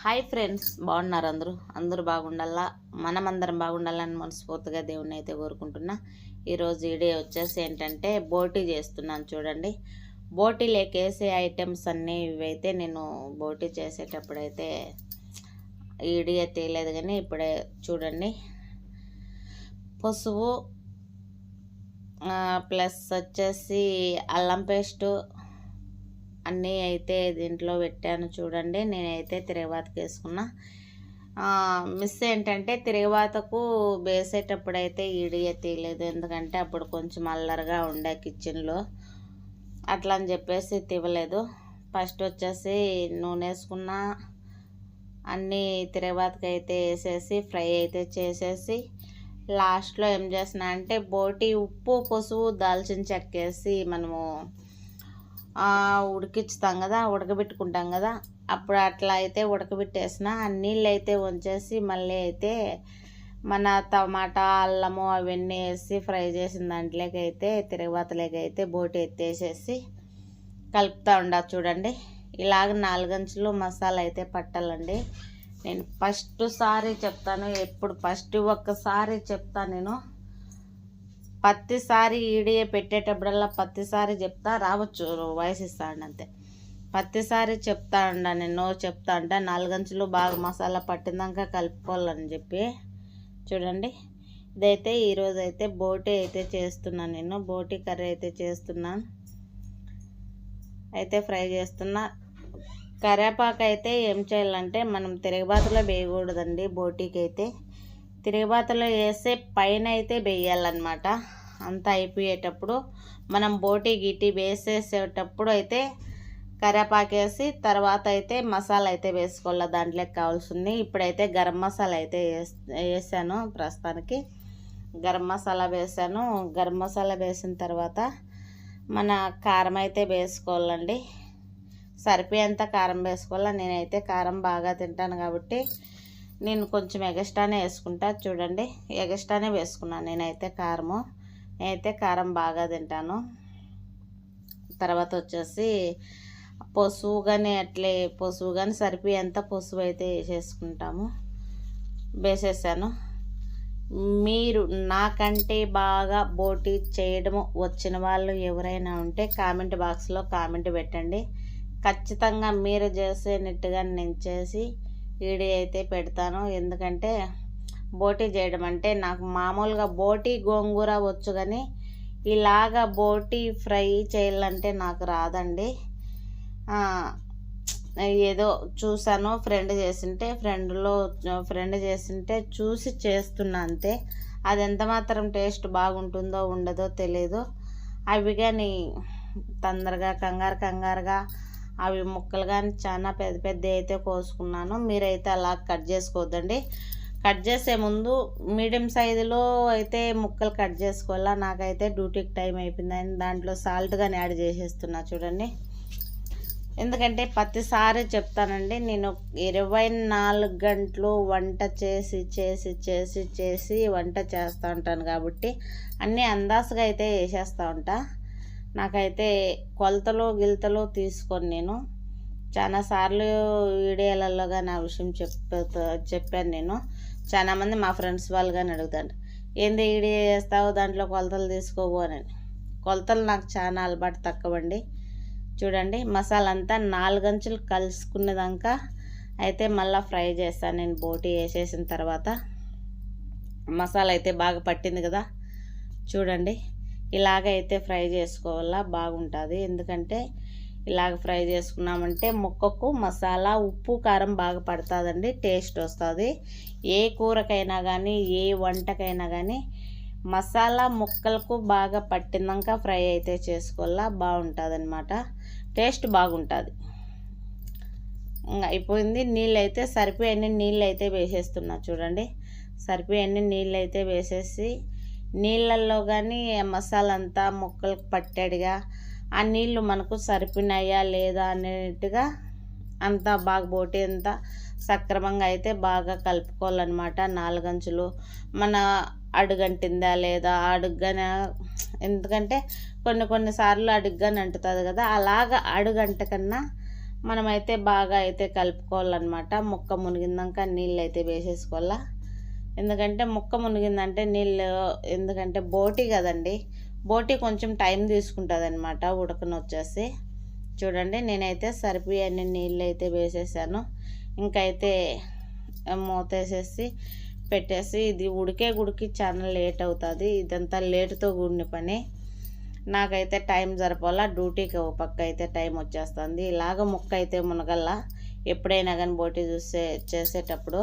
Hi friends, బాగున్నారు అందరూ బాగుండాలా, మనమందరం బాగుండాలని మనస్ఫూర్తిగా దేవుణ్ణి అయితే కోరుకుంటున్నా. ఈరోజు వీడియో వచ్చేసి ఏంటంటే బోటీ చేస్తున్నాను చూడండి. బోటీలోకి వేసే ఐటమ్స్ అన్నీ ఇవైతే నేను బోటీ చేసేటప్పుడైతే వీడియో తీయలేదు, కానీ ఇప్పుడే చూడండి. పసుపు ప్లస్ వచ్చేసి అల్లం పేస్టు అన్నీ అయితే దీంట్లో పెట్టాను చూడండి. నేనైతే తిరగబాతకు వేసుకున్నా. మిస్ ఏంటంటే తిరగబాతకు వేసేటప్పుడు అయితే ఈడియ తీయలేదు, ఎందుకంటే అప్పుడు కొంచెం అల్లరిగా ఉండే కిచెన్లో, అట్లా అని చెప్పేసి తీయలేదు. ఫస్ట్ వచ్చేసి నూనె వేసుకున్నా, అన్నీ తిరగబాతకు అయితే వేసేసి ఫ్రై అయితే చేసేసి లాస్ట్లో ఏం చేసిన అంటే బోటి ఉప్పు పసుపు దాల్చిన చెక్క వేసి మనము ఉడికిస్తాం కదా, ఉడకబెట్టుకుంటాం కదా, అప్పుడు అట్లా అయితే ఉడకబెట్టేసిన నీళ్ళు అయితే వంచేసి మళ్ళీ అయితే మన టమాటా అల్లము అవన్నీ వేసి ఫ్రై చేసిన దాంట్లోకి అయితే తిరగబాతలోకి అయితే బోటి ఎత్తేసేసి కలుపుతూ ఉండా చూడండి. ఇలాగ 4 అంచులు మసాలా అయితే పట్టాలండి. నేను ఫస్ట్ సారి చెప్తాను, ఎప్పుడు ఫస్ట్ ఒక్కసారి చెప్తాను నేను. ప్రతిసారి ఈడియే పెట్టేటప్పుడల్లా ప్రతిసారి చెప్తా, రావచ్చు వాయిస్ ఇస్తాను అంతే. ప్రతిసారి చెప్తా ఉండా నేను, చెప్తా ఉంటా 4 అంచులు బాగా మసాలా పట్టిందాక కలుపుకోవాలని చెప్పి. చూడండి, ఇదైతే ఈరోజు అయితే బోటీ అయితే చేస్తున్నాను నేను. బోటీ కర్రీ అయితే చేస్తున్నాను, అయితే ఫ్రై చేస్తున్నా. కరివేపాకు అయితే ఏం చేయాలంటే మనం తిరగబాతులో వేయకూడదండి. బోటీకి అయితే తిరగబాతలో వేస్తే పైన అయితే వేయాలన్నమాట. అంతా అయిపోయేటప్పుడు మనం బోటీ గిట్టి వేసేసేటప్పుడు అయితే కరివేపాకు వేసి తర్వాత అయితే మసాలా అయితే వేసుకోవాలి, దాంట్లోకి కావాల్సింది. ఇప్పుడైతే గరం మసాలా అయితే వేసాను. ప్రస్తుతానికి గరం మసాలా వేసాను. గరం మసాలా వేసిన తర్వాత మన కారం అయితే వేసుకోవాలండి. సరిపోయేంత కారం వేసుకోవాలి. నేనైతే కారం బాగా తింటాను కాబట్టి నేను కొంచెం ఎగస్ట్రానే వేసుకుంటా. చూడండి, ఎగస్ట్రానే వేసుకున్నాను నేనైతే కారం బాగా తింటాను. తర్వాత వచ్చేసి పసుపు కానీ సరిపోయేంత పసుపు అయితే వేసేసుకుంటాము. వేసేసాను. మీరు నాకంటే బాగా బోటీ చేయడము వచ్చిన వాళ్ళు ఎవరైనా ఉంటే కామెంట్ బాక్స్లో కామెంట్ పెట్టండి. ఖచ్చితంగా మీరు చేసేనట్టుగా నేను చేసి వీడియో అయితే పెడతాను. ఎందుకంటే బోటీ చేయడం అంటే నాకు మామూలుగా బోటీ గోంగూర వచ్చు, కానీ ఇలాగా బోటీ ఫ్రై చేయాలంటే నాకు రాదండి. ఏదో చూసాను, ఫ్రెండ్ చేసింటే చూసి చేస్తున్నా అంతే. అది ఎంత మాత్రం టేస్ట్ బాగుంటుందో ఉండదో తెలియదు. అవి కానీ తొందరగా కంగారుగా అవి ముక్కలు కానీ చాలా పెద్ద అయితే కోసుకున్నాను. మీరైతే అలా కట్ చేసుకోవద్దండి. కట్ చేసే ముందు మీడియం సైజులో అయితే ముక్కలు కట్ చేసుకోవాలా. నాకైతే డ్యూటీకి టైం అయిపోయిందని దాంట్లో సాల్ట్ కానీ యాడ్ చేసేస్తున్నా చూడండి. ఎందుకంటే ప్రతిసారి చెప్తానండి, నేను 24 గంటలు వంట చేసి వంట చేస్తూ ఉంటాను కాబట్టి అన్నీ అందాజుగా అయితే వేసేస్తూ ఉంటా. నాకైతే కొలతలు తీసుకొని నేను చాలాసార్లు వీడియోలలో కానీ ఆ విషయం చెప్పాను నేను. చాలామంది మా ఫ్రెండ్స్ వాళ్ళు కానీ అడుగుతాను, ఏంది వీడియో చేస్తావు దాంట్లో కొలతలు తీసుకోవు అని. కొలతలు నాకు చాలా అలవాటు తక్కువండి. చూడండి, మసాలా అంతా 4 అంచులు కలుసుకునేదాకా అయితే మళ్ళీ ఫ్రై చేస్తాను నేను. బోటీ వేసేసిన తర్వాత మసాలా అయితే బాగా పట్టింది కదా, చూడండి. ఇలాగైతే ఫ్రై చేసుకోవాలా, బాగుంటుంది. ఎందుకంటే ఇలాగ ఫ్రై చేసుకున్నామంటే ముక్కకు మసాలా ఉప్పు కారం బాగా పడుతుందండి, టేస్ట్ వస్తుంది. ఏ కూరకైనా కానీ ఏ వంటకైనా కానీ మసాలా ముక్కలకు బాగా పట్టినాక ఫ్రై అయితే చేసుకోవాలా, బాగుంటుంది అనమాట, టేస్ట్ బాగుంటుంది. అయిపోయింది. నీళ్ళు అయితే సరిపోయే నీళ్ళు అయితే వేసేస్తున్నా చూడండి. సరిపోయే నీళ్ళు అయితే వేసేసి నీళ్ళల్లో కానీ మసాలా అంతా ముక్కలకు పట్టాడుగా, ఆ నీళ్ళు మనకు సరిపోయినాయా లేదా అనేట్టుగా అంతా బాగా బోటీ అంతా సక్రమంగా అయితే బాగా కలుపుకోవాలన్నమాట. 4 అంచులు మన అడుగంటిందా లేదా అడుగ్గానే, ఎందుకంటే కొన్నిసార్లు అడుగ్గానే అంటుతుంది కదా, అలాగ అడుగంట కన్నా మనమైతే బాగా అయితే కలుపుకోవాలన్నమాట. ముక్క మునిగిందాక నీళ్ళు అయితే వేసేసుకోవాలా. ఎందుకంటే ముక్క మునిగిందంటే నీళ్ళు, ఎందుకంటే బోటి కదండి, బోటి కొంచెం టైం తీసుకుంటుంది అనమాట ఉడకనొచ్చేసి. చూడండి నేనైతే సరిపోయే నీళ్ళు అయితే వేసేసాను. ఇంకైతే మూతేసేసి పెట్టేసి, ఇది ఉడికి చాలా లేట్ అవుతుంది. ఇదంతా లేటుతో కూడిన పని. నాకైతే టైం సరిపోలా, డ్యూటీకి ఒక పక్క అయితే టైం వచ్చేస్తుంది. ఇలాగ ముక్క అయితే మునగల్లా ఎప్పుడైనా కానీ బోటి చేసేటప్పుడు.